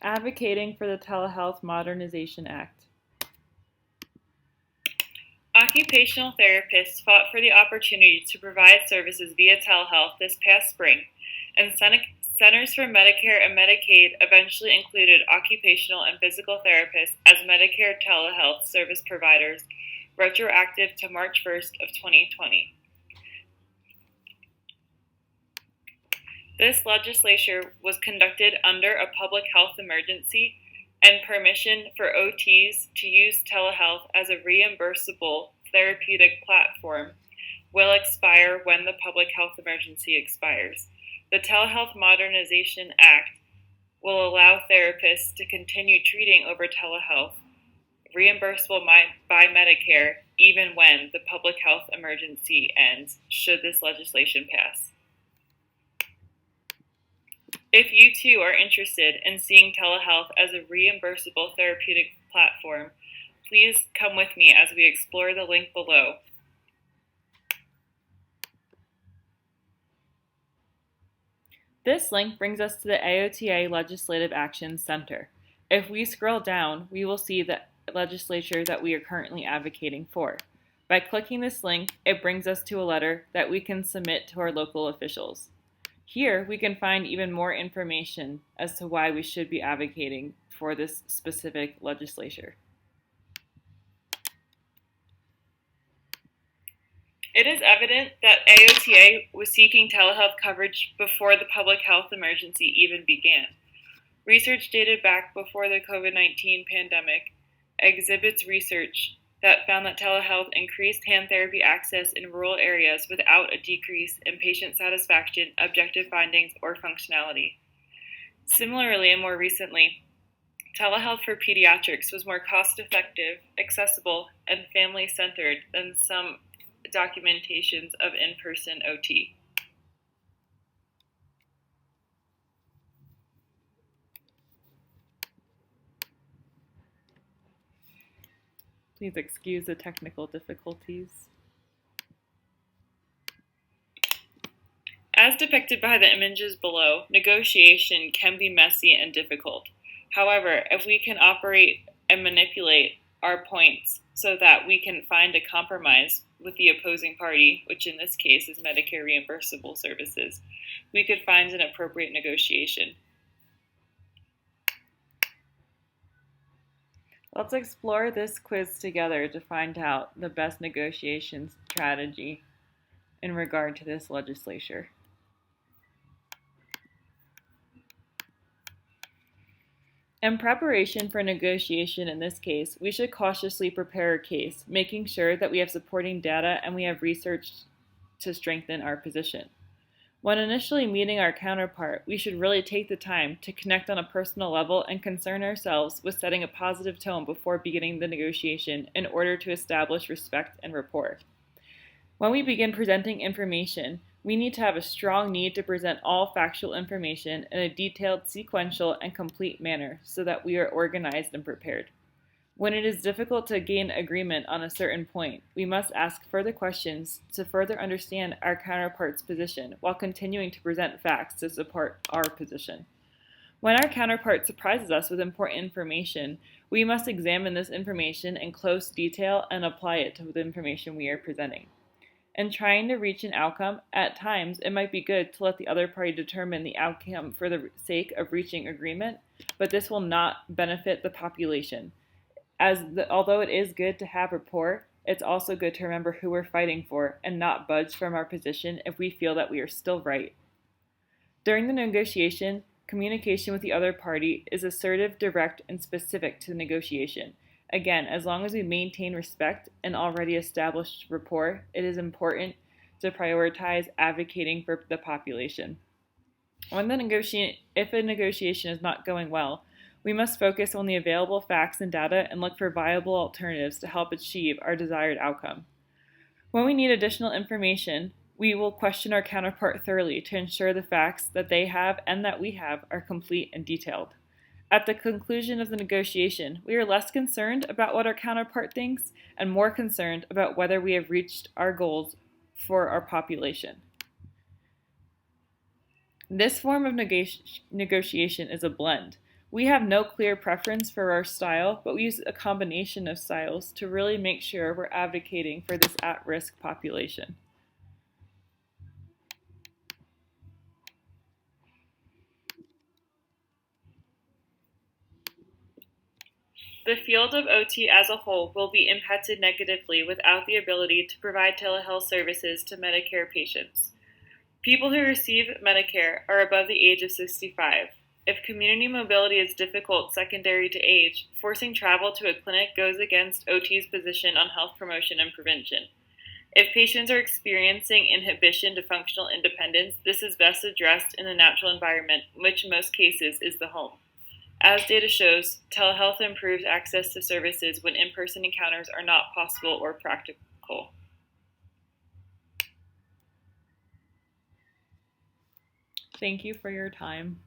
Advocating for the Telehealth Modernization Act. Occupational therapists fought for the opportunity to provide services via telehealth this past spring, and Centers for Medicare and Medicaid eventually included occupational and physical therapists as Medicare telehealth service providers, retroactive to March 1st of 2020. This legislature was conducted under a public health emergency, and permission for OTs to use telehealth as a reimbursable therapeutic platform will expire when the public health emergency expires. The Telehealth Modernization Act will allow therapists to continue treating over telehealth, reimbursable by Medicare, even when the public health emergency ends, should this legislation pass. If you too are interested in seeing telehealth as a reimbursable therapeutic platform, please come with me as we explore the link below. This link brings us to the AOTA Legislative Action Center. If we scroll down, we will see the legislature that we are currently advocating for. By clicking this link, it brings us to a letter that we can submit to our local officials. Here, we can find even more information as to why we should be advocating for this specific legislature. It is evident that AOTA was seeking telehealth coverage before the public health emergency even began. Research dated back before the COVID-19 pandemic exhibits research that found that telehealth increased hand therapy access in rural areas without a decrease in patient satisfaction, objective findings, or functionality. Similarly, and more recently, telehealth for pediatrics was more cost-effective, accessible, and family-centered than some documentations of in-person OT. Please excuse the technical difficulties. As depicted by the images below, negotiation can be messy and difficult. However, if we can operate and manipulate our points so that we can find a compromise with the opposing party, which in this case is Medicare reimbursable services, we could find an appropriate negotiation. Let's explore this quiz together to find out the best negotiation strategy in regard to this legislature. In preparation for negotiation in this case, we should cautiously prepare a case, making sure that we have supporting data and we have research to strengthen our position. When initially meeting our counterpart, we should really take the time to connect on a personal level and concern ourselves with setting a positive tone before beginning the negotiation in order to establish respect and rapport. When we begin presenting information, we need to have a strong need to present all factual information in a detailed, sequential, and complete manner so that we are organized and prepared. When it is difficult to gain agreement on a certain point, we must ask further questions to further understand our counterpart's position while continuing to present facts to support our position. When our counterpart surprises us with important information, we must examine this information in close detail and apply it to the information we are presenting. In trying to reach an outcome, at times it might be good to let the other party determine the outcome for the sake of reaching agreement, but this will not benefit the population. Although it is good to have rapport, it's also good to remember who we're fighting for and not budge from our position if we feel that we are still right. During the negotiation, communication with the other party is assertive, direct, and specific to the negotiation. Again, as long as we maintain respect and already established rapport, it is important to prioritize advocating for the population. If a negotiation is not going well, we must focus on the available facts and data and look for viable alternatives to help achieve our desired outcome. When we need additional information, we will question our counterpart thoroughly to ensure the facts that they have and that we have are complete and detailed. At the conclusion of the negotiation, we are less concerned about what our counterpart thinks and more concerned about whether we have reached our goals for our population. This form of negotiation is a blend. We have no clear preference for our style, but we use a combination of styles to really make sure we're advocating for this at-risk population. The field of OT as a whole will be impacted negatively without the ability to provide telehealth services to Medicare patients. People who receive Medicare are above the age of 65. If community mobility is difficult secondary to age, forcing travel to a clinic goes against OT's position on health promotion and prevention. If patients are experiencing inhibition to functional independence, this is best addressed in the natural environment, which in most cases is the home. As data shows, telehealth improves access to services when in-person encounters are not possible or practical. Thank you for your time.